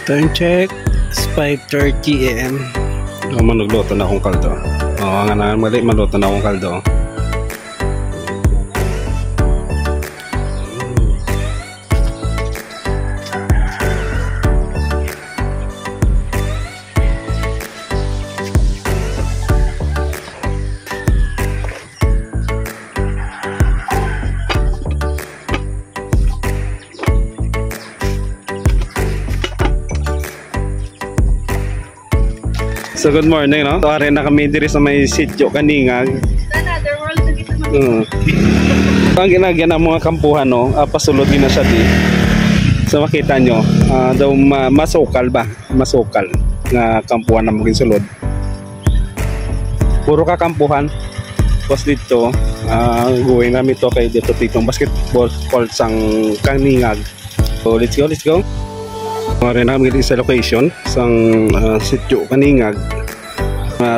Time check is 5:30 AM. Manugluto na akong kaldo. Oo nga na, mali, maluto na akong kaldo. So good morning, no? Tuwari na kami diri sa may sityo Kaningag. Another world na dito mag- Ang ginagyan ng mga kampuhan, no? Pasulod din na siya di. So makita nyo, daw masukal ba? Masukal nga kampuhan na maging sulod. Puro ka kampuhan. Tapos dito, going namin to kay dito titong basketball court sang Kaningag. So let's go, let's go. Rin namin sa location sang sityo Kaningag.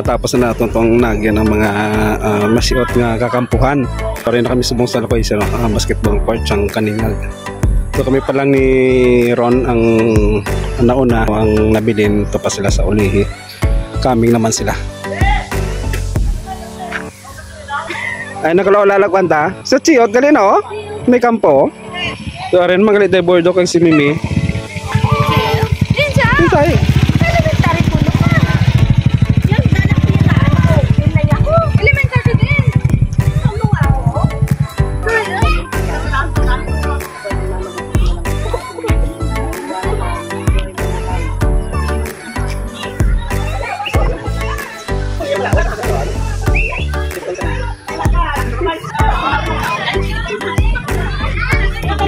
Tapos na natin itong nagyan ng mga masiot nga kakampuhan. Rin na kami subong sa location basketball court sang Kaningag. So kami pa lang ni Ron ang nauna ang nabilin. Ito pa sila sa ulihi. Kaming naman sila. Ay nakalaw-lalagwan ta. Sa Chiot gali no? May kampo. So rin mga liday bordo kay si Mimi. Hintay. Elementary po naman. Yan, nanak ko yung ano. Hintay ako. Elementary din. Ano ako?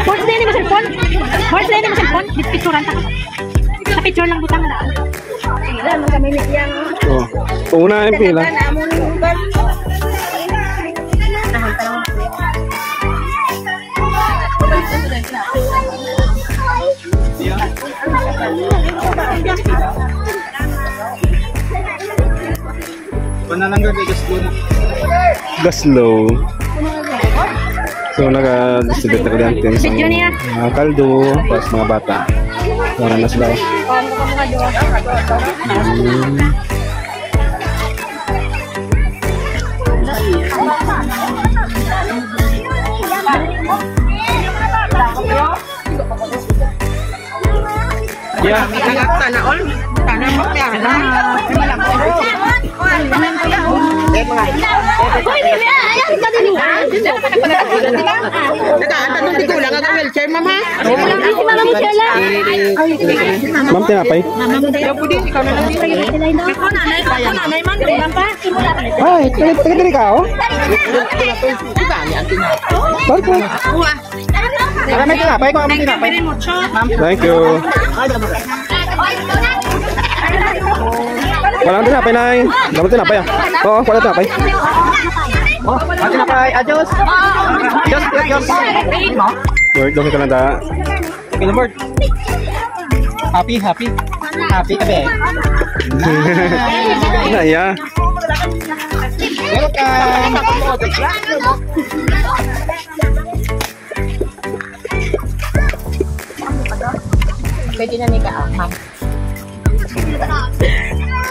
Horse lane mo cellphone? Horse lane mo cellphone? Picturean ta. Sa picture lang butang na. Wala, magkamimik yan. Oh, una yung pila. Gaslow. So naka-distribute na ko din sa kaldo pas mga bata. Para na sila. Yeah. Sana all. Sana magkana. Hoy, Mimi, ayan ka din ha. Nag-aantanong di ko lang ang wheelchair, mama. Si Mama Michelle. Ma'am, tinapay? Ikaw na lang dito. Ako nanay man. Ulan pa. Ay, taga-diri ka, oh? Bakit po? Para may tinapay ko. Thank you very much. Thank you. Walang tinapay, Nay. Dapat tinapay, ah. Oo, wala tinapay. Oh, tinapay. Adios. Adios. Lord, doon ka lang da. Okay, Lord. Happy ka be. Naya. Pwede na ni ka, ma'am.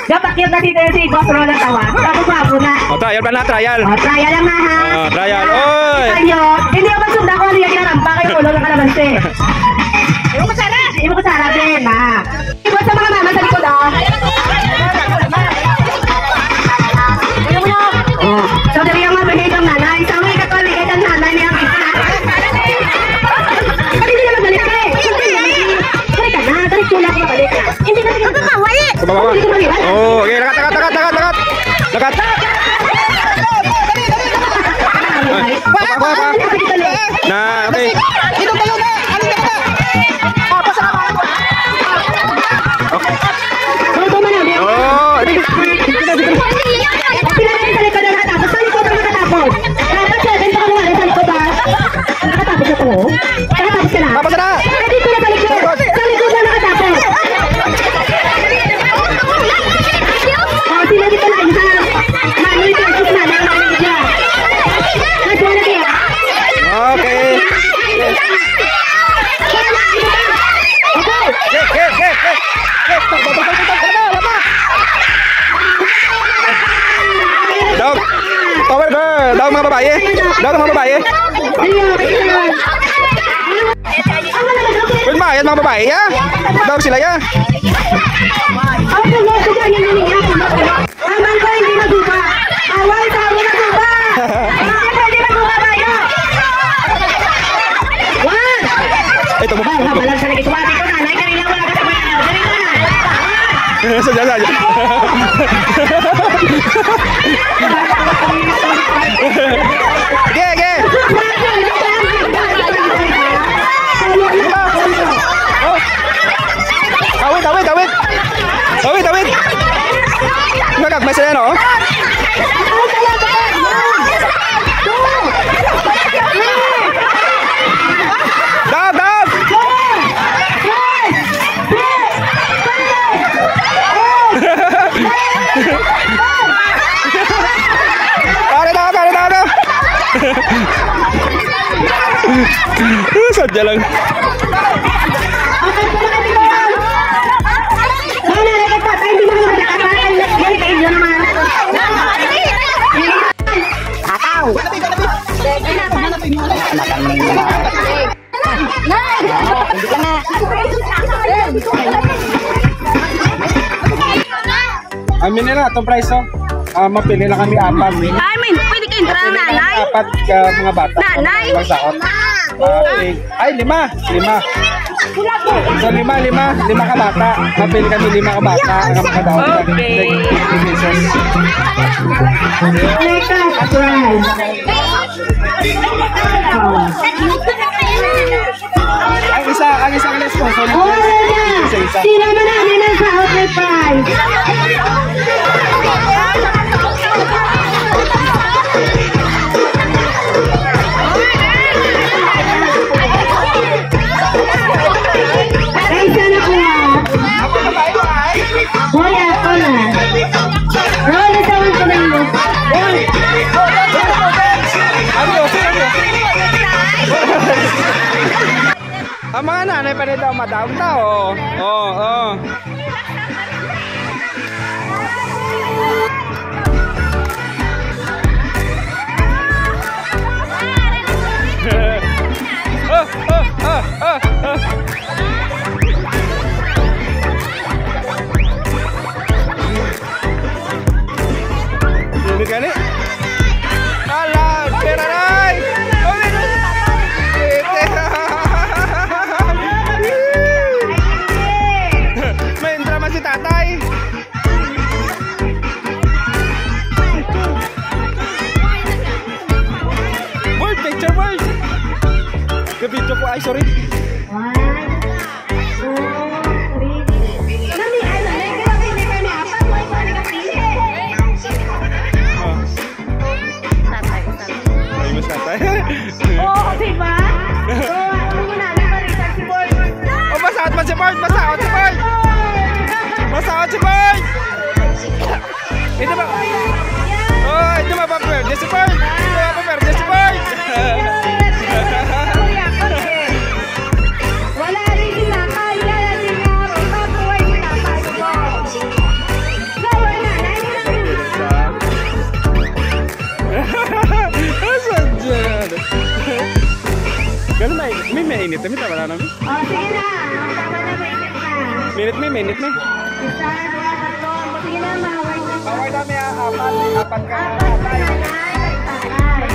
Dapat yun na dito si Boss Ron ang tawa. Tapos wabo na. Trial ba na, trial? Trial lang na ha. Trial. Oy! Hindi ako masunda ko niya kinarampa kayo ulo ng kalamansi. Hindi mo kasara din ha. Iba sa mga mama sa likod ah. So dari yang mabahid ang nanay. Sa mga katolik ang nanay niya. Hindi nila magalit ka eh. Balik ka na. Balik tulak na balik ka. Hindi ka na kakaway eh. Oh, okay, lakat. Na, okay. Ito kayo na. Oh, tapos na. Okay. mga babae. Daw mga babae. Pwede ba? Yan mga babae ya? Daw sila ya? Aman ko hindi maguba. Awal sa ako maguba. Hindi maguba tayo. One. Ito mo. Balag sa nagituwati ko na. Nay kanina wala ka sa bayan. Dali na. Sadya. Ge. Awit. Nagagmay sila no? Dab! Kare na! Sadya lang. Amin na itong price oh. Mapili lang kami 4. Pwede kayo entrar na, nanay? 4 ka mga bata. Nanay? Magsakot. Ay, 5. So 5 ka bata. Mapili kami 5 ka bata. Ang mga daon. Okay. Ang isang sponsor. Isa. Sino mo namin ang sa outlet price? Kaysa na kuya. Hoy, ako na. Roll na tawag ko na yun. Ang mga nanay pa rin daw madam tao. Oo. Ini kali. Alah, perarai. Main drama si tatay. World picture world. Ke-video ko ay sorry. Oo, diba? Ano mo na, nabalitan si Boy. Oh, masaot si Boy! Ito ba? Oh, ito ba pa-perde si Boy? Wala rin sinakay, kaya sinakay sinakay ko. Gawin na, Asan dyan? Ganun na, may mainit na, may tama na namin. Oh, sige na, tama na, mainit na. Minute. Isa, dua, tatlo, sige na, mahaway na. Away dami apat ka. Apat na, nanay, tatay.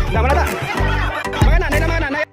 Tama na ta. Mga nanay.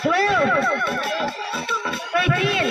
12, 13,